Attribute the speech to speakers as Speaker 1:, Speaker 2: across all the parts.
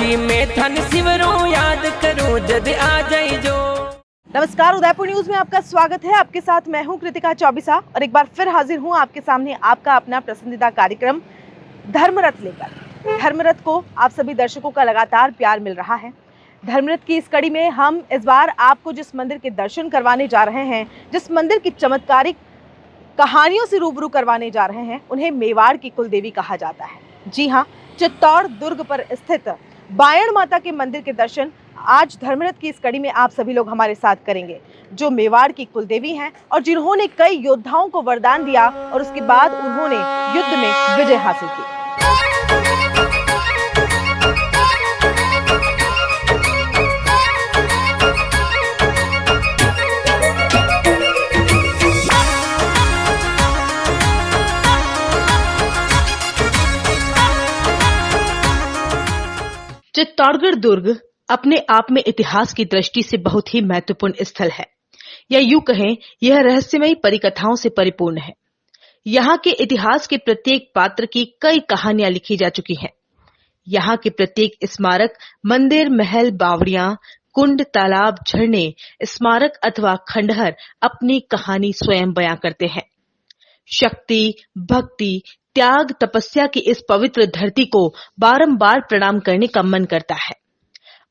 Speaker 1: जी में थन शिवरों याद करो जद आ जाई जो।
Speaker 2: नमस्कार, उदयपुर न्यूज में आपका स्वागत है। आपके साथ मैं हूं कृतिका चौबिसा और एक बार फिर हाजिर हूं आपके सामने आपका अपना पसंदीदा कार्यक्रम धर्मरथ लेकर। धर्मरथ को आप सभी दर्शकों का लगातार प्यार मिल रहा है। धर्मरथ की इस कड़ी में हम इस बार आपको जिस मंदिर के दर्शन करवाने जा रहे हैं, जिस मंदिर की चमत्कारिक कहानियों से रूबरू करवाने जा रहे हैं, उन्हें मेवाड़ की कुलदेवी कहा जाता है। जी हाँ, चित्तौड़ दुर्ग पर स्थित बायड़ माता के मंदिर के दर्शन आज धर्मरथ की इस कड़ी में आप सभी लोग हमारे साथ करेंगे, जो मेवाड़ की कुलदेवी हैं और जिन्होंने कई योद्धाओं को वरदान दिया और उसके बाद उन्होंने युद्ध में विजय हासिल की।
Speaker 3: चित्तौड़गढ़ दुर्ग अपने आप में इतिहास की दृष्टि से बहुत ही महत्वपूर्ण स्थल है, या यूं कहें यह रहस्यमयी परिकथाओं से परिपूर्ण है। यहाँ के इतिहास के प्रत्येक पात्र की कई कहानियां लिखी जा चुकी हैं। यहाँ के प्रत्येक स्मारक, मंदिर, महल, बावड़ियां, कुंड, तालाब, झरने, स्मारक अथवा खंडहर अपनी कहानी स्वयं बयां करते हैं। शक्ति, भक्ति, त्याग, तपस्या की इस पवित्र धरती को बारंबार प्रणाम करने का मन करता है।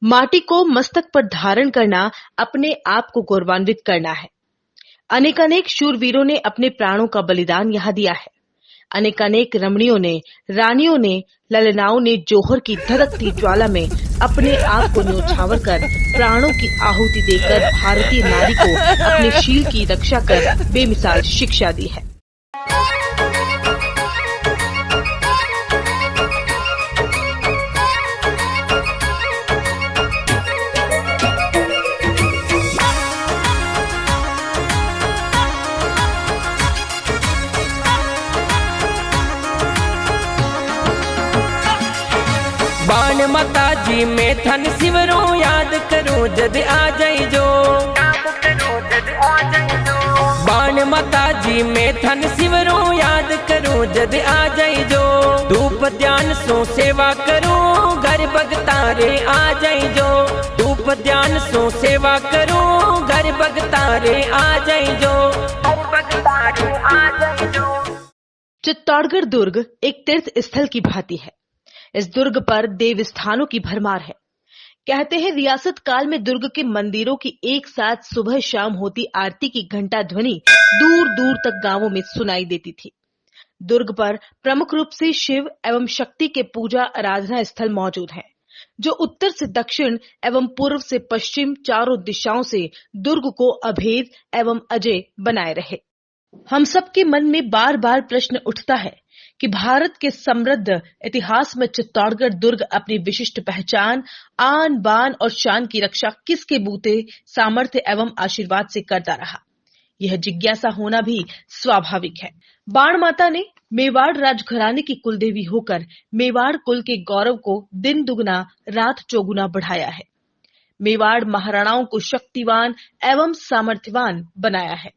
Speaker 3: माटी को मस्तक पर धारण करना अपने आप को गौरवान्वित करना है। अनेकानेक शूरवीरों ने अपने प्राणों का बलिदान यहाँ दिया है। अनेकानेक रमणियों ने, रानियों ने, ललनाओं ने जौहर की धधकती ज्वाला में अपने आप को न्योछावर कर प्राणों की आहुति देकर भारतीय नारी को अपने शील की रक्षा कर बेमिसाल शिक्षा दी है।
Speaker 1: बाण माता जी में थन शिवरों याद करो जद आ जाई जो। बाण माता जी में थन शिवरों याद करो जद आ जाई जो। धूप ध्यान सो सेवा करो घर भगतारे आ जाई जो। धूप ध्यान सो सेवा करो घर भगतारे आ जाई जो। भगतारे आ जाई जो।
Speaker 3: चित्तौड़गढ़ दुर्ग एक तीर्थ स्थल की भांति है। इस दुर्ग पर देव स्थानों की भरमार है। कहते हैं रियासत काल में दुर्ग के मंदिरों की एक साथ सुबह शाम होती आरती की घंटा ध्वनि दूर दूर तक गांवों में सुनाई देती थी। दुर्ग पर प्रमुख रूप से शिव एवं शक्ति के पूजा आराधना स्थल मौजूद हैं, जो उत्तर से दक्षिण एवं पूर्व से पश्चिम चारों दिशाओं से दुर्ग को अभेद एवं अजय बनाए रहे। हम सबके मन में बार बार प्रश्न उठता है कि भारत के समृद्ध इतिहास में चित्तौड़गढ़ दुर्ग अपनी विशिष्ट पहचान, आन बान और शान की रक्षा किसके बूते, सामर्थ्य एवं आशीर्वाद से करता रहा। यह जिज्ञासा होना भी स्वाभाविक है। बाण माता ने मेवाड़ राजघराने की कुलदेवी होकर मेवाड़ कुल के गौरव को दिन दुगना रात चौगुना बढ़ाया है। मेवाड़ महाराणाओं को शक्तिवान एवं सामर्थ्यवान बनाया है।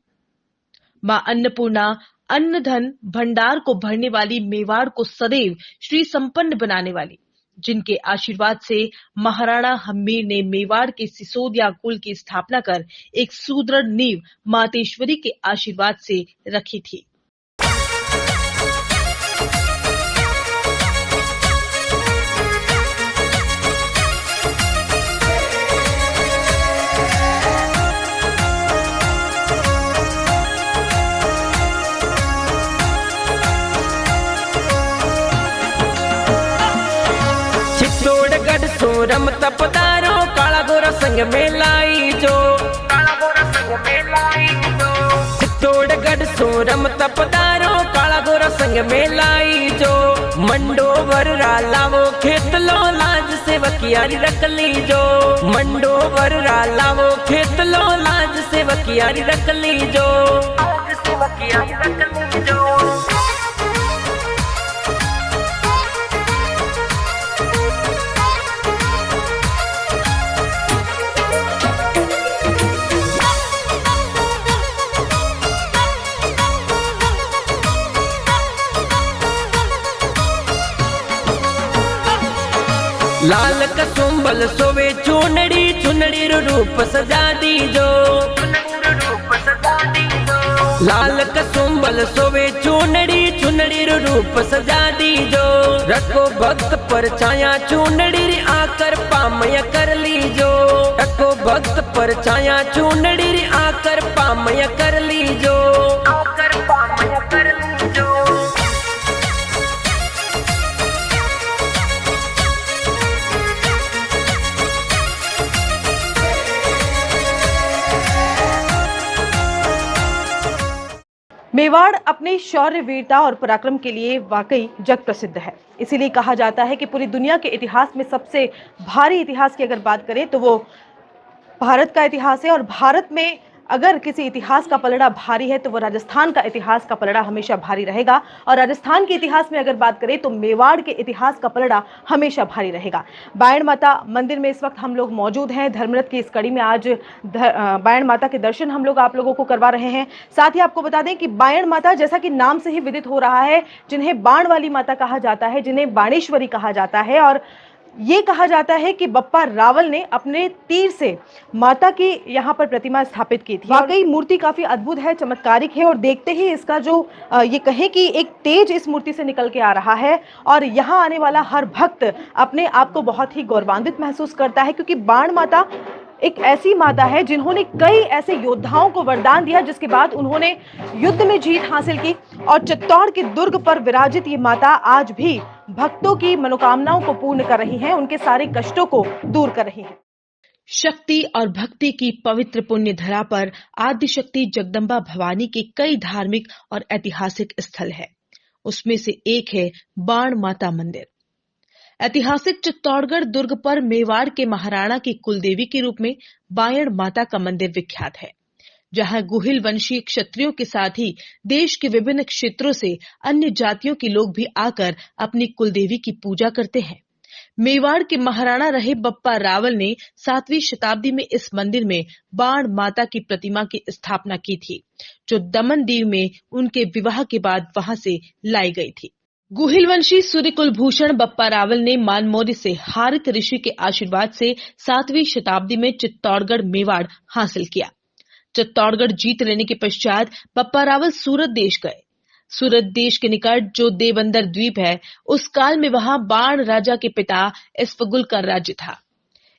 Speaker 3: मां अन्नपूर्णा अन्न धन भंडार को भरने वाली मेवाड़ को सदैव श्री संपन्न बनाने वाली, जिनके आशीर्वाद से महाराणा हम्मीर ने मेवाड़ के सिसोदिया कुल की स्थापना कर एक सुदृढ़ नींव मातेश्वरी के आशीर्वाद से रखी थी।
Speaker 1: सोरम तपदारो काला गोरा संग में लाई जो। चित्तौड़गढ़ सोरम तपदारो काला गोरा संग में लाई जो। मंडोवर रालावो खेत लो लाज से वकियारी रख ली जो। मंडोवर रालावो खेत लो लाज से वकियारी रख ली जो। लाल कसुंबल सोवे चुनड़ी चुनड़ी रो रूप सजा दीजो। लाल कसुंबल सोवे चुनड़ी चुनड़ी रो रूप सजा दीजो। रखो भक्त पर छाया चुनड़ी री आकर पामय कर लीजो। रखो भक्त पर छाया चुनड़ी री आकर पामय कर लीजो। आकर पामय कर लीजो।
Speaker 2: मेवाड़ अपने शौर्य, वीरता और पराक्रम के लिए वाकई जग प्रसिद्ध है। इसीलिए कहा जाता है कि पूरी दुनिया के इतिहास में सबसे भारी इतिहास की अगर बात करें तो वो भारत का इतिहास है। और भारत में अगर किसी इतिहास का पलड़ा भारी है तो वो राजस्थान का इतिहास का पलड़ा हमेशा भारी रहेगा। और राजस्थान के इतिहास में अगर बात करें तो मेवाड़ के इतिहास का पलड़ा हमेशा भारी रहेगा। बायण माता मंदिर में इस वक्त हम लोग मौजूद हैं। धर्मरथ की इस कड़ी में आज बायण माता के दर्शन हम लोग आप लोगों को करवा रहे हैं। साथ ही आपको बता दें कि बायण माता, जैसा कि नाम से ही विदित हो रहा है, जिन्हें बाण वाली माता कहा जाता है, जिन्हें बाणेश्वरी कहा जाता है। और ये कहा जाता है कि बप्पा रावल ने अपने तीर से माता की यहाँ पर प्रतिमा स्थापित की थी। वाकई मूर्ति काफी अद्भुत है, चमत्कारिक है। और देखते ही इसका जो ये कहें कि एक तेज इस मूर्ति से निकल के आ रहा है। और यहाँ आने वाला हर भक्त अपने आप को बहुत ही गौरवान्वित महसूस करता है, क्योंकि बाण माता एक ऐसी माता है जिन्होंने कई ऐसे योद्धाओं को वरदान दिया, जिसके बाद उन्होंने युद्ध में जीत हासिल की। और चित्तौड़ के दुर्ग पर विराजित ये माता आज भी भक्तों की मनोकामनाओं को पूर्ण कर रही हैं, उनके सारे कष्टों को दूर कर रही हैं।
Speaker 3: शक्ति और भक्ति की पवित्र पुण्य धरा पर आदिशक्ति जगदम्बा भवानी के कई धार्मिक और ऐतिहासिक स्थल है। उसमें से एक है बाण माता मंदिर। ऐतिहासिक चित्तौड़गढ़ दुर्ग पर मेवाड़ के महाराणा की कुलदेवी के रूप में बायण माता का मंदिर विख्यात है, जहां गुहिल वंशीय क्षत्रियों के साथ ही देश के विभिन्न क्षेत्रों से अन्य जातियों के लोग भी आकर अपनी कुलदेवी की पूजा करते हैं। मेवाड़ के महाराणा रहे बप्पा रावल ने 7वीं शताब्दी में इस मंदिर में बाण माता की प्रतिमा की स्थापना की थी, जो दमन दीव में उनके विवाह के बाद वहां से लाई गई थी। गुहिलवंशी सूर्य कुलभूषण बप्पा रावल ने मानमौर्य से हारित ऋषि के आशीर्वाद से 7वीं शताब्दी में चित्तौड़गढ़ मेवाड़ हासिल किया। चित्तौड़गढ़ जीत लेने के पश्चात बप्पा रावल सूरत देश गए। सूरत देश के निकट जो देवंदर द्वीप है, उस काल में वहां बाण राजा के पिता इसफगुल का राज्य था।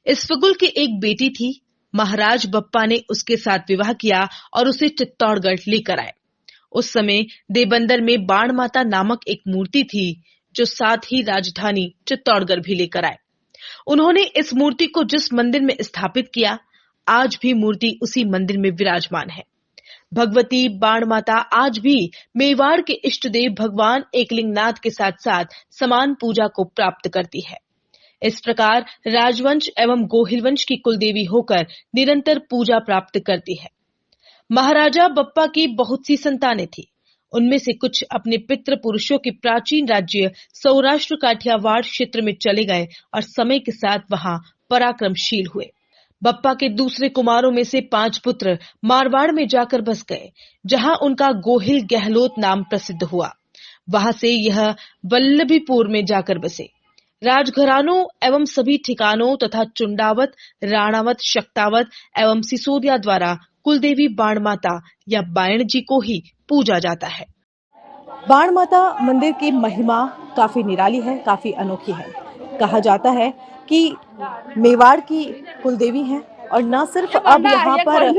Speaker 3: इसफगुल की एक बेटी थी। महाराज बप्पा ने उसके साथ विवाह किया और उसे चित्तौड़गढ़ लेकर आए। उस समय देवबंदर में बाण माता नामक एक मूर्ति थी, जो साथ ही राजधानी चित्तौड़गढ़ भी लेकर आए। उन्होंने इस मूर्ति को जिस मंदिर में स्थापित किया, आज भी मूर्ति उसी मंदिर में विराजमान है। भगवती बाण माता आज भी मेवाड़ के इष्ट देव भगवान एकलिंगनाथ के साथ साथ समान पूजा को प्राप्त करती है। इस प्रकार राजवंश एवं गोहिलवंश की कुलदेवी होकर निरंतर पूजा प्राप्त करती है। महाराजा बप्पा की बहुत सी संतानें थी। उनमें से कुछ अपने पितृ पुरुषों के प्राचीन राज्य सौराष्ट्र काठियावाड़ क्षेत्र में चले गए और समय के साथ वहां पराक्रमशील हुए। बप्पा के दूसरे कुमारों में से 5 पुत्र मारवाड़ में जाकर बस गए, जहां उनका गोहिल गहलोत नाम प्रसिद्ध हुआ। वहां से यह वल्लभीपुर में जाकर बसे। राजघरानों एवं सभी ठिकानों तथा चुंडावत, राणावत, शक्तावत एवं सिसोदिया द्वारा कुलदेवी बाण माता या बायण जी को ही पूजा जाता है।
Speaker 2: बाण माता मंदिर की महिमा काफी निराली है, काफी अनोखी है। कहा जाता है कि मेवाड़ की कुलदेवी हैं और न सिर्फ अब यहाँ पर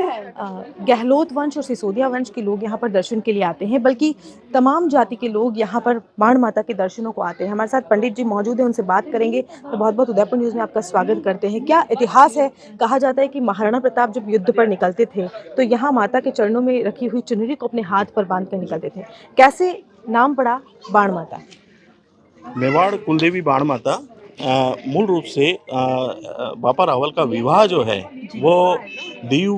Speaker 2: गहलोत वंश और सिसोदिया वंश के लोग यहाँ पर दर्शन के लिए आते हैं, बल्कि तमाम जाति के लोग यहाँ पर बाण माता के दर्शनों को आते हैं। हमारे साथ पंडित जी मौजूद हैं, उनसे बात करेंगे। तो बहुत बहुत उदयपुर न्यूज़ में आपका स्वागत करते हैं। क्या इतिहास है? कहा जाता है कि महाराणा प्रताप जब युद्ध पर निकलते थे तो यहाँ माता के चरणों में रखी हुई चुनरी को अपने हाथ पर बांध कर निकलते थे। कैसे नाम पड़ा बाण माता?
Speaker 4: मेवाड़ कुलदेवी बाण माता मूल रूप से बापा रावल का विवाह जो है वो दीव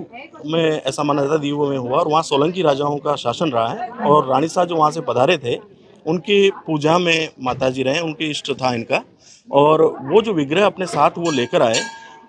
Speaker 4: में, ऐसा माना जाता है दीव में हुआ, और वहाँ सोलंकी राजाओं का शासन रहा है। और रानी साहब जो वहाँ से पधारे थे, उनकी पूजा में माताजी रहे, उनके इष्ट था इनका। और वो जो विग्रह अपने साथ वो लेकर आए,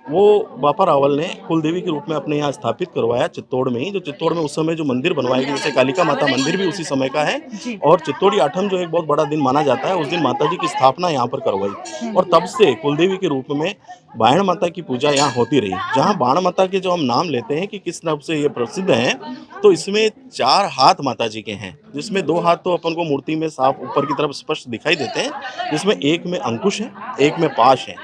Speaker 4: वो बापा रावल ने कुल देवी के रूप में अपने यहाँ स्थापित करवाया चित्तौड़ में ही। जो चित्तौड़ में उस समय जो मंदिर बनवाए गए, जैसे कालिका माता मंदिर भी उसी समय का है, और चित्तौड़ी आठम जो एक बहुत बड़ा दिन माना जाता है, उस दिन माता जी की स्थापना यहाँ पर करवाई, और तब से कुलदेवी के रूप में बाण माता की पूजा यहाँ होती रही। जहाँ बाण माता के जो हम नाम लेते हैं कि किस नाम से ये प्रसिद्ध हैं, तो इसमें 4 हाथ माता जी के हैं, जिसमें 2 हाथ तो अपन को मूर्ति में साफ ऊपर की तरफ स्पष्ट दिखाई देते हैं, जिसमें एक में अंकुश है, एक में पाश है,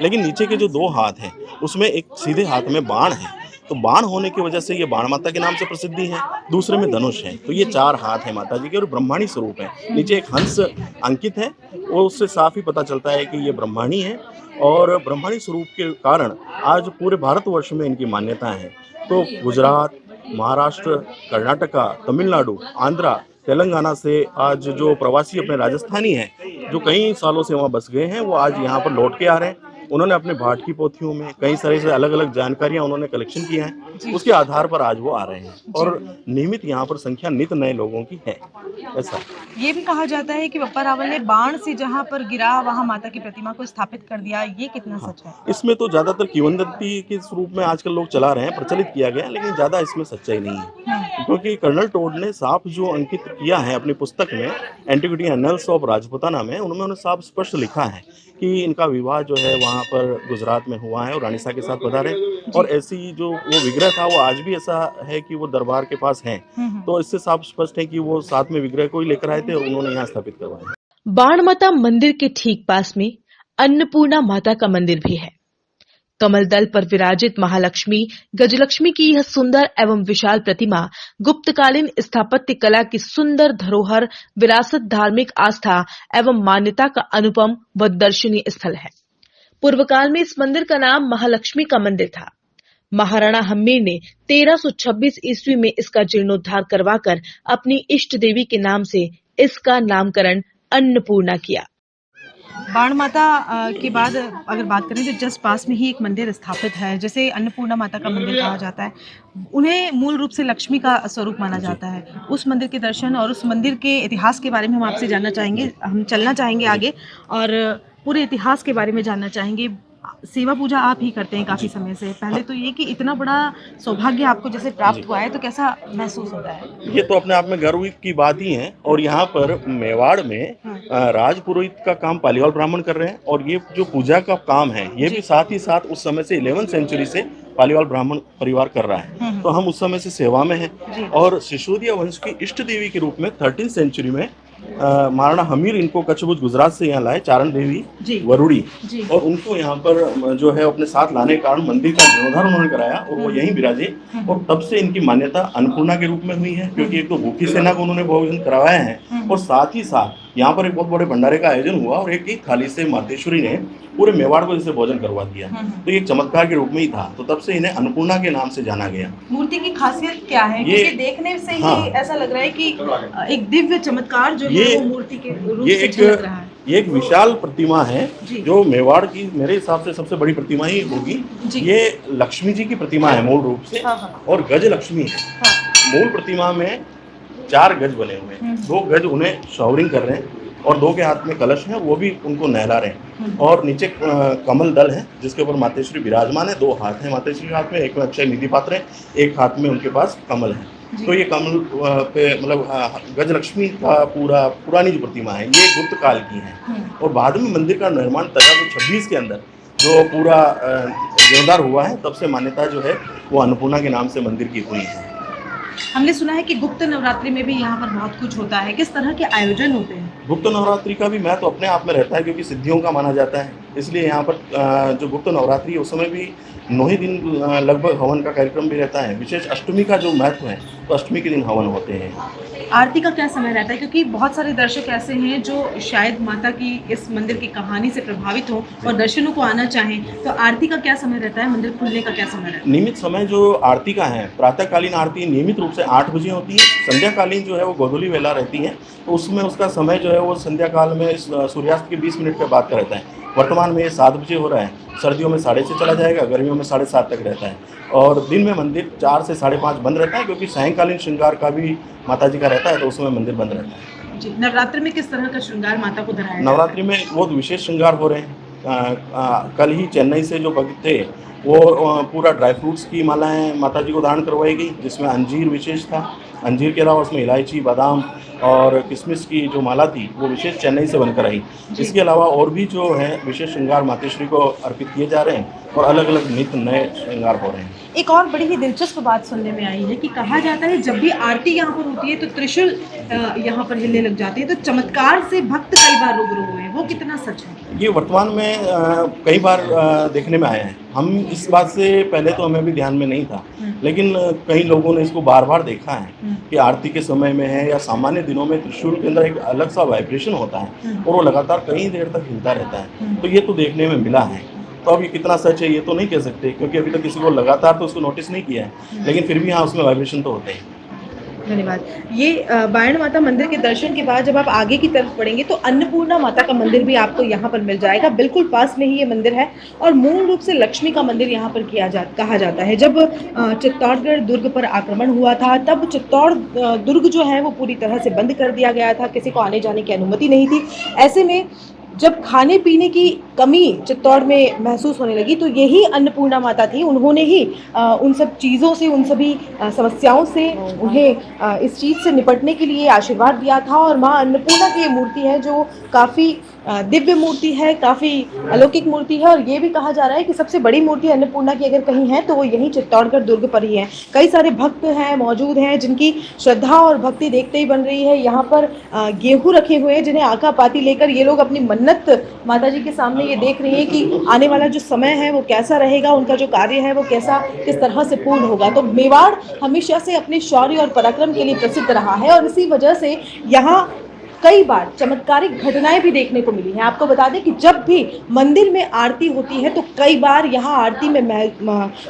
Speaker 4: लेकिन नीचे के जो 2 हाथ हैं उसमें एक सीधे हाथ में बाण है। तो बाण होने की वजह से ये बाण माता के नाम से प्रसिद्धि है। दूसरे में धनुष है। तो ये 4 हाथ है माता जी के और ब्रह्माणी स्वरूप है। नीचे एक हंस अंकित है, वो उससे साफ ही पता चलता है कि ये ब्रह्माणी है, और ब्रह्माणी स्वरूप के कारण आज पूरे भारतवर्ष में इनकी मान्यता है। तो गुजरात, महाराष्ट्र, कर्नाटका, तमिलनाडु, आंध्रा, तेलंगाना से आज जो प्रवासी अपने राजस्थानी हैं, जो कई सालों से वहाँ बस गए हैं, वो आज यहाँ पर लौट के आ रहे हैं। उन्होंने अपने भाट की पोथियों में कई सारे से अलग अलग जानकारियां उन्होंने कलेक्शन किया है, उसके आधार पर आज वो आ रहे हैं, और नियमित यहाँ पर संख्या नित नए लोगों की है। ऐसा
Speaker 2: ये भी कहा जाता है कि बप्पा रावल ने बाण से जहाँ पर गिरा वहाँ माता की प्रतिमा को स्थापित कर दिया, ये कितना सच है?
Speaker 4: इसमें तो ज्यादातर किंवदंती के स्वरूप में आजकल लोग चला रहे हैं, प्रचलित किया गया है, लेकिन ज्यादा इसमें सच्चाई नहीं है, क्योंकि कर्नल टोड ने साफ जो अंकित किया है अपनी पुस्तक में एंटिक्विटी एनल्स ऑफ राजपूताना में, उन्होंने साफ स्पष्ट लिखा है कि इनका विवाह जो है वहाँ पर गुजरात में हुआ है और रानीसा के साथ पधारे, और ऐसी जो वो विग्रह था वो आज भी ऐसा है कि वो दरबार के पास है। तो इससे साफ स्पष्ट है कि वो साथ में विग्रह को ही लेकर आए थे और उन्होंने यहाँ स्थापित करवाया।
Speaker 3: बाण माता मंदिर के ठीक पास में अन्नपूर्णा माता का मंदिर भी है। कमल दल पर विराजित महालक्ष्मी गजलक्ष्मी की यह सुंदर एवं विशाल प्रतिमा गुप्तकालीन स्थापत्य कला की सुंदर धरोहर, विरासत, धार्मिक आस्था एवं मान्यता का अनुपम व दर्शनीय स्थल है। पूर्व काल में इस मंदिर का नाम महालक्ष्मी का मंदिर था। महाराणा हम्मीर ने 1326 ईस्वी में इसका जीर्णोद्धार करवाकर अपनी इष्ट देवी के नाम से इसका नामकरण अन्नपूर्णा किया।
Speaker 2: बाण माता के बाद अगर बात करें तो जस्ट पास में ही एक मंदिर स्थापित है, जैसे अन्नपूर्णा माता का मंदिर कहा जाता है। उन्हें मूल रूप से लक्ष्मी का स्वरूप माना जाता है। उस मंदिर के दर्शन और उस मंदिर के इतिहास के बारे में हम आपसे जानना चाहेंगे। हम चलना चाहेंगे आगे और पूरे इतिहास के बारे में जानना चाहेंगे। सेवा पूजा आप ही करते हैं काफी समय से। पहले तो ये कि इतना बड़ा सौभाग्य आपको जैसे प्राप्त हुआ है, तो कैसा महसूस होता है?
Speaker 4: ये तो अपने आप में गर्व की बात ही है। और यहाँ पर मेवाड़ में राजपुरोहित का काम पालीवाल ब्राह्मण कर रहे हैं, और ये जो पूजा का काम है ये भी साथ ही साथ उस समय से 11वीं सेंचुरी से पालीवाल ब्राह्मण परिवार कर रहा है। तो हम उस समय से सेवा में हैं। और सिसोदिया वंश की इष्ट देवी के रूप में 13वीं सेंचुरी में महाराणा हमीर इनको कच्छबुज गुजरात से यहाँ लाए, चारण देवी वरुड़ी, और उनको यहाँ पर जो है अपने साथ लाने के कारण मंदिर का जीर्णोद्धार उन्होंने कराया और वो यहीं विराजे। और तब से इनकी मान्यता अन्नपूर्णा के रूप में हुई है, क्योंकि एक तो भूखी सेना को उन्होंने भोजन करवाया है, और साथ ही साथ यहाँ पर एक बहुत बड़े भंडारे का आयोजन हुआ और एक ही थाली से मातेश्वरी ने पूरे मेवाड़ को जैसे भोजन करवा दिया। तो ये चमत्कार के रूप में ही था। तो तब से इन्हें अन्नपूर्णा के नाम से जाना गया।
Speaker 2: मूर्ति की खासियत क्या है? क्योंकि देखने से ही ऐसा लग रहा है कि एक दिव्य चमत्कार जो है वो मूर्ति के रूप से झलक रहा है।
Speaker 4: ये एक विशाल प्रतिमा है जो मेवाड़ की मेरे हिसाब से सबसे बड़ी प्रतिमा ही होगी। ये लक्ष्मी जी की प्रतिमा है मूल रूप से, और गज लक्ष्मी है। मूल प्रतिमा में 4 गज बने हुए हैं, 2 गज उन्हें शॉवरिंग कर रहे हैं और 2 के हाथ में कलश है, वो भी उनको नहला रहे हैं। और नीचे कमल दल है जिसके ऊपर मातेश्वरी विराजमान है। 2 हाथ हैं मातेश्वरी के हाथ में, एक में अक्षय निधि पात्र है, एक हाथ में उनके पास कमल है। तो ये कमल पे मतलब गजलक्ष्मी का पुरानी जो प्रतिमा है ये गुप्त काल की है। और बाद में मंदिर का निर्माण 1326 के अंदर जो पूरा जीर्णोद्धार हुआ है, तब से मान्यता जो है वो अन्नपूर्णा के नाम से मंदिर की हुई है।
Speaker 2: हमने सुना है कि गुप्त नवरात्रि में भी यहाँ पर बहुत कुछ होता है। किस तरह के आयोजन होते हैं?
Speaker 4: गुप्त नवरात्रि का भी महत्व अपने आप में रहता है, क्योंकि सिद्धियों का माना जाता है। इसलिए यहाँ पर जो गुप्त नवरात्रि है उस समय भी 9 ही दिन लगभग हवन का कार्यक्रम भी रहता है। विशेष अष्टमी का जो महत्व है, तो अष्टमी के दिन हवन होते हैं।
Speaker 2: आरती का क्या समय रहता है? क्योंकि बहुत सारे दर्शक ऐसे हैं जो शायद माता की इस मंदिर की कहानी से प्रभावित हो और दर्शनों को आना चाहें, तो आरती का क्या समय रहता है? मंदिर खुलने का क्या समय रहता है?
Speaker 4: नियमित समय जो आरती का है, प्रातःकालीन आरती नियमित रूप से 8 बजे होती है। संध्याकालीन जो है वो गोधूली वेला रहती है, तो उसमें उसका समय जो है वो संध्या काल में सूर्यास्त के 20 मिनट के बाद का रहता है। वर्तमान में ये 7 बजे हो रहा है। सर्दियों में 6:30 चला जाएगा, गर्मियों में 7:30 तक रहता है। और दिन में मंदिर 4 से 5:30 बंद रहता है, क्योंकि सायंकालीन श्रृंगार का भी माता जी का रहता है, तो उसमें मंदिर बंद रहता है।
Speaker 2: जी, नवरात्रि में किस तरह का श्रृंगार माता को धराया?
Speaker 4: नवरात्रि में बहुत विशेष श्रृंगार हो रहे हैं। कल ही चेन्नई से जो भक्त थे वो पूरा ड्राई फ्रूट्स की मालाएं माता जी को दान करवाई गई, जिसमें अंजीर विशेष था। अंजीर के अलावा उसमें इलायची, बादाम और किशमिश की जो माला थी वो विशेष चेन्नई से बनकर आई। इसके अलावा और भी जो है विशेष श्रृंगार मातेश्वरी को अर्पित किए जा रहे हैं और अलग अलग नित्य नए श्रृंगार हो रहे हैं।
Speaker 2: एक और बड़ी ही दिलचस्प बात सुनने में आई है कि कहा जाता है जब भी आरती यहाँ पर होती है तो त्रिशूल यहाँ पर हिलने लग जाते हैं, तो चमत्कार से भक्त कई बार रूबरू हुए हैं, वो कितना सच है?
Speaker 4: ये वर्तमान में कई बार देखने में आया है। हम इस बात से पहले तो हमें भी ध्यान में नहीं था, लेकिन कई लोगों ने इसको बार बार देखा है कि आरती के समय में है या सामान्य दिनों में त्रिशूल के अंदर एक अलग सा वाइब्रेशन होता है और वो लगातार कई देर तक हिलता रहता है। तो ये तो देखने में मिला है। तो अब ये कितना सच है ये तो नहीं कह सकते, क्योंकि अभी तक किसी को लगातार तो उसको नोटिस नहीं किया है, लेकिन फिर भी हाँ उसमें वाइब्रेशन तो होते हैं।
Speaker 2: धन्यवाद। ये बायण माता मंदिर के दर्शन के बाद जब आप आगे की तरफ बढ़ेंगे तो अन्नपूर्णा माता का मंदिर भी आपको यहाँ पर मिल जाएगा। बिल्कुल पास में ही ये मंदिर है और मूल रूप से लक्ष्मी का मंदिर यहाँ पर कहा जाता है। जब चित्तौड़गढ़ दुर्ग पर आक्रमण हुआ था तब चित्तौड़ दुर्ग जो है वो पूरी तरह से बंद कर दिया गया था, किसी को आने जाने की अनुमति नहीं थी। ऐसे में जब खाने पीने की कमी चित्तौड़ में महसूस होने लगी तो यही अन्नपूर्णा माता थी। उन्होंने ही उन सब चीज़ों से, उन सभी समस्याओं से उन्हें इस चीज़ से निपटने के लिए आशीर्वाद दिया था। और माँ अन्नपूर्णा की ये मूर्ति है जो काफ़ी दिव्य मूर्ति है, काफ़ी अलौकिक मूर्ति है और ये भी कहा जा रहा है कि सबसे बड़ी मूर्ति अन्नपूर्णा की अगर कहीं है तो वो यहीं चित्तौड़गढ़ दुर्ग पर ही है। कई सारे भक्त हैं, मौजूद हैं, जिनकी श्रद्धा और भक्ति देखते ही बन रही है। यहाँ पर गेहूँ रखे हुए हैं जिन्हें आका पाती लेकर ये लोग अपनी मन्नत माता जी के सामने ये देख रहे हैं कि आने वाला जो समय है वो कैसा रहेगा, उनका जो कार्य है वो किस तरह से पूर्ण होगा। तो मेवाड़ हमेशा से अपने शौर्य और पराक्रम के लिए प्रसिद्ध रहा है और इसी वजह से यहाँ कई बार चमत्कारिक घटनाएं भी देखने को मिली हैं। आपको बता दें कि जब भी मंदिर में आरती होती है तो कई बार यहाँ आरती में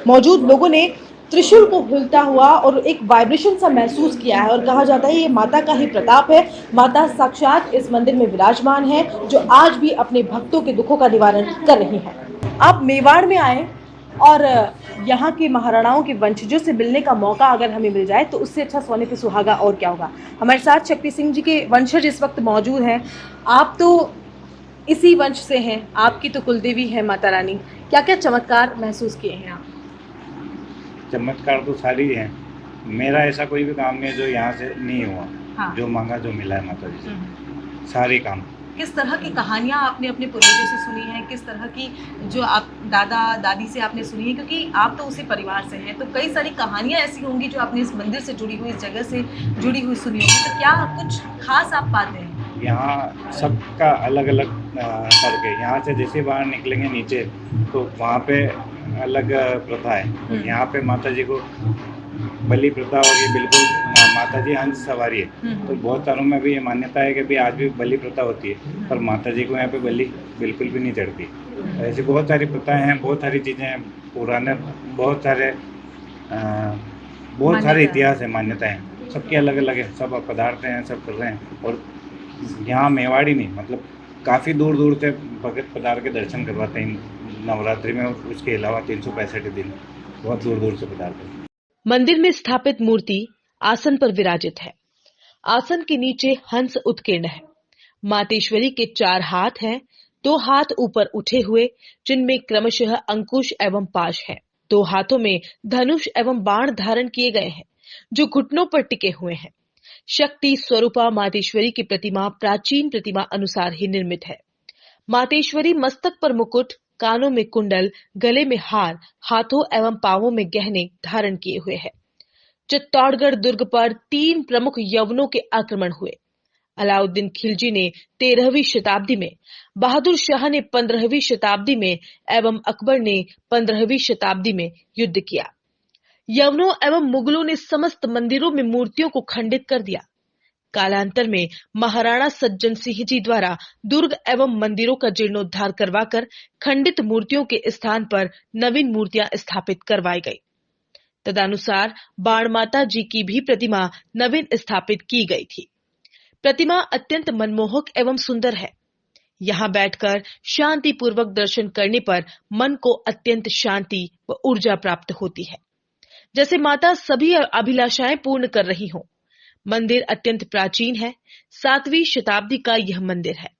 Speaker 2: मौजूद लोगों ने त्रिशूल को हिलता हुआ और एक वाइब्रेशन सा महसूस किया है और कहा जाता है ये माता का ही प्रताप है। माता साक्षात इस मंदिर में विराजमान है जो आज भी अपने भक्तों के दुखों का निवारण कर रही हैं। आप मेवाड़ में आए और यहाँ के महाराणाओं के वंशजों से मिलने का मौका अगर हमें मिल जाए तो उससे अच्छा सोने पे सुहागा और क्या होगा। हमारे साथ शक्ति सिंह जी के वंशज इस वक्त मौजूद हैं। आप तो इसी वंश से हैं, आपकी तो कुलदेवी है माता रानी। क्या क्या चमत्कार महसूस किए हैं आप?
Speaker 5: चमत्कार तो सारी हैं। मेरा ऐसा कोई भी काम नहीं है जो यहाँ से नहीं हुआ।
Speaker 2: हाँ।
Speaker 5: जो मांगा जो मिला है माता जी से, सारे काम।
Speaker 2: किस तरह की कहानियाँ आपने अपने पूर्वजों से सुनी हैं, किस तरह की जो आप दादा दादी से आपने सुनी है, क्योंकि आप तो उसी परिवार से हैं, तो कई सारी कहानियाँ ऐसी होंगी जो आपने इस मंदिर से जुड़ी हुई, इस जगह से जुड़ी हुई सुनी होगी, तो क्या कुछ खास आप पाते हैं?
Speaker 5: यहाँ सबका अलग अलग फर्क है। यहाँ से जैसे बाहर निकलेंगे नीचे तो वहाँ पे अलग प्रथा है। यहाँ पे माता जी को बलि प्रथा और ये बिल्कुल माता जी हंस सवारी है। तो बहुत सारों में भी ये मान्यता है कि भी आज भी बलि प्रथा होती है, पर माता जी को यहाँ पे बलि बिल्कुल भी नहीं चढ़ती। ऐसी बहुत सारी प्रथाएं हैं, बहुत सारी चीज़ें हैं पुराने, बहुत सारे इतिहास है, मान्यताएं सबकी अलग अलग है। सब पदार्थ हैं, सब कर रहे हैं। और यहाँ मेवाड़ी नहीं, मतलब काफ़ी दूर दूर से भगत पधार के दर्शन करवाते हैं नवरात्रि में। उसके अलावा 365 दिन बहुत दूर दूर से पधारते हैं।
Speaker 3: मंदिर में स्थापित मूर्ति आसन पर विराजित है। आसन के नीचे हंस उत्कीर्ण है। मातेश्वरी के 4 हाथ हैं, 2 हाथ ऊपर उठे हुए जिनमें क्रमशः अंकुश एवं पाश है। 2 हाथों में धनुष एवं बाण धारण किए गए हैं जो घुटनों पर टिके हुए हैं। शक्ति स्वरूपा मातेश्वरी की प्रतिमा प्राचीन प्रतिमा अनुसार ही निर्मित है। मातेश्वरी मस्तक पर मुकुट, कानों में कुंडल, गले में हार, हाथों एवं पांवों में गहने धारण किए हुए है। चित्तौड़गढ़ दुर्ग पर 3 प्रमुख यवनों के आक्रमण हुए। अलाउद्दीन खिलजी ने 13वीं शताब्दी में, बहादुर शाह ने 15वीं शताब्दी में एवं अकबर ने 15वीं शताब्दी में युद्ध किया। यवनों एवं मुगलों ने समस्त मंदिरों में मूर्तियों को खंडित कर दिया। कालांतर में महाराणा सज्जन सिंह जी द्वारा दुर्ग एवं मंदिरों का जीर्णोद्धार करवाकर खंडित मूर्तियों के स्थान पर नवीन मूर्तियां स्थापित करवाई गई। तदनुसार बाण माता जी की भी प्रतिमा नवीन स्थापित की गई थी। प्रतिमा अत्यंत मनमोहक एवं सुंदर है। यहाँ बैठकर शांति पूर्वक दर्शन करने पर मन को अत्यंत शांति व ऊर्जा प्राप्त होती है, जैसे माता सभी अभिलाषाएं पूर्ण कर रही हों। मंदिर अत्यंत प्राचीन है। 7वीं शताब्दी का यह मंदिर है।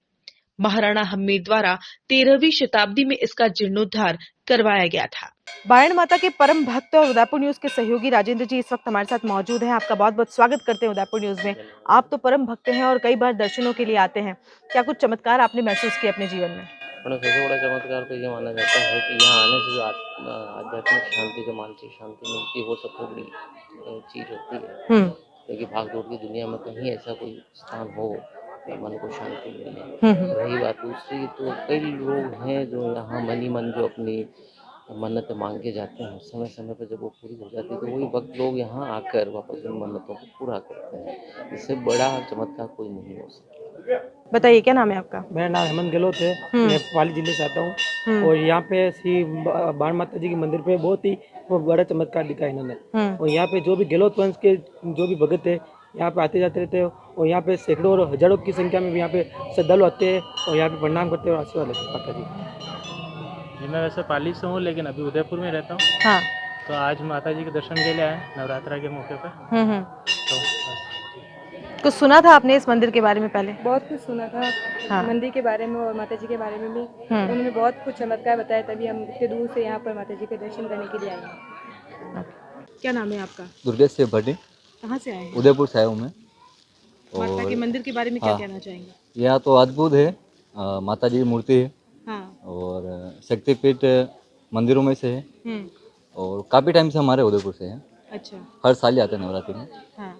Speaker 3: महाराणा हमीर द्वारा 13वीं शताब्दी में इसका जीर्णोद्धार करवाया गया था।
Speaker 2: बायण माता के परम भक्त और उदयपुर न्यूज के सहयोगी राजेंद्र जी इस वक्त हमारे साथ मौजूद हैं। आपका बहुत बहुत स्वागत करते हैं उदयपुर न्यूज में। आप तो परम भक्त हैं और कई बार दर्शनों के लिए आते हैं, क्या कुछ चमत्कार आपने महसूस किए अपने जीवन में?
Speaker 6: सबसे बड़ा चमत्कार तो ये माना जाता है कि यहाँ आने से जो आध्यात्मिक शांति, जो मानसिक शांति मिलती है, वो सबसे बड़ी चीज होती है। क्योंकि भाग दौड़ की दुनिया में कहीं ऐसा कोई स्थान हो मन को शांति मिले। रही बात दूसरी, तो कई लोग हैं जो यहाँ मन ही मन जो अपनी मन्नत मांग के जाते हैं, समय समय पर जब वो पूरी हो जाती है तो वही भक्त लोग यहाँ आकर वापस उन मन्नतों को पूरा करते हैं। इससे बड़ा चमत्कार कोई नहीं हो सकता।
Speaker 2: बताइए, क्या नाम है आपका?
Speaker 7: मेरा नाम हेमंत गहलोत है। मैं पाली जिले से आता हूँ और यहाँ पे श्री बाण माता जी के मंदिर पे बहुत ही बड़ा चमत्कार दिखा इन्होंने। और यहाँ पे जो भी गहलोत वंश के जो भी भगत है यहाँ पे आते जाते रहते हैं और यहाँ पे सैकड़ों और हजारों की संख्या में भी यहाँ पे श्रद्धालु आते हैं और यहाँ पे प्रणाम करते हैं और आशीर्वाद लेते हैं माता जी।
Speaker 8: मैं वैसे पाली से हूँ लेकिन अभी उदयपुर में रहता हूँ।
Speaker 2: हाँ।
Speaker 8: तो आज माता जी के दर्शन के लिए आए नवरात्रा के मौके पर। तो
Speaker 2: कुछ सुना था आपने इस मंदिर के बारे में पहले?
Speaker 9: बहुत कुछ सुना था।
Speaker 2: हाँ।
Speaker 9: मंदिर के बारे में और माता जी के बारे में भी उन्होंने बहुत कुछ चमत्कार बताया, तभी हम इतने दूर से यहाँ पर माता जी के दर्शन करने के लिए आए हैं।
Speaker 2: क्या नाम है आपका?
Speaker 10: दुर्गेश से भट्टी।
Speaker 2: कहाँ से आए हैं?
Speaker 10: उदयपुर से आया हूँ मैं।
Speaker 2: माता के मंदिर के बारे में क्या कहना चाहेंगे?
Speaker 10: यहाँ तो अद्भुत है, माता जी की मूर्ति है।
Speaker 2: हाँ।
Speaker 10: और शक्तिपीठ मंदिरों में से है और काफ़ी टाइम से हमारे उदयपुर से है।
Speaker 2: अच्छा।
Speaker 10: हर साल ही आते हैं नवरात्रि में।
Speaker 2: हाँ।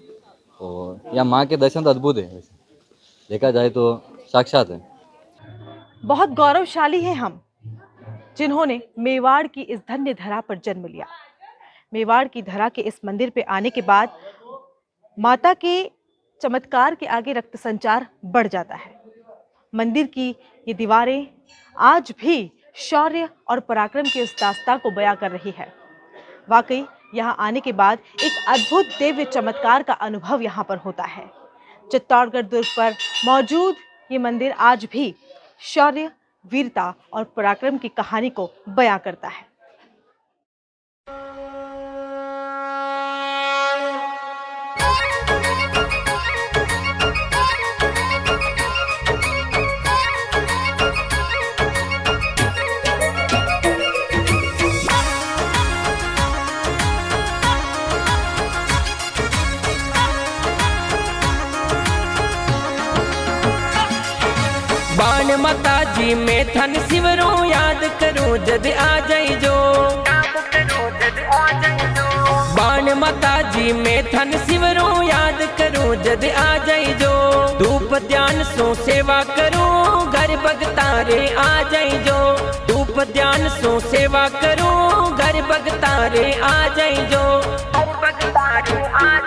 Speaker 10: और यहाँ माँ के दर्शन तो अद्भुत है, वैसे देखा जाए तो साक्षात है।
Speaker 2: बहुत गौरवशाली हैं हम जिन्होंने मेवाड़ की इस धन्य धरा पर जन्म लिया। मेवाड़ की धरा के इस मंदिर पे आने के बाद माता के चमत्कार के आगे रक्त संचार बढ़ जाता है। मंदिर की ये दीवारें आज भी शौर्य और पराक्रम की उस दास्तां को बयां कर रही है। वाकई यहाँ आने के बाद एक अद्भुत दिव्य चमत्कार का अनुभव यहाँ पर होता है। चित्तौड़गढ़ दुर्ग पर मौजूद ये मंदिर आज भी शौर्य, वीरता और पराक्रम की कहानी को बयां करता है।
Speaker 1: बाण माता जी में थन शिवरो याद करूं जद आ जाई जो। बाण माता जी में थन शिवरो याद करूं जद आ जाई जो। धूप ध्यान सो सेवा करूं घर भगतारे आ जाई जो। धूप ध्यान सो सेवा करूं घर भगतारे आ जाई जो। घर भगतारे आ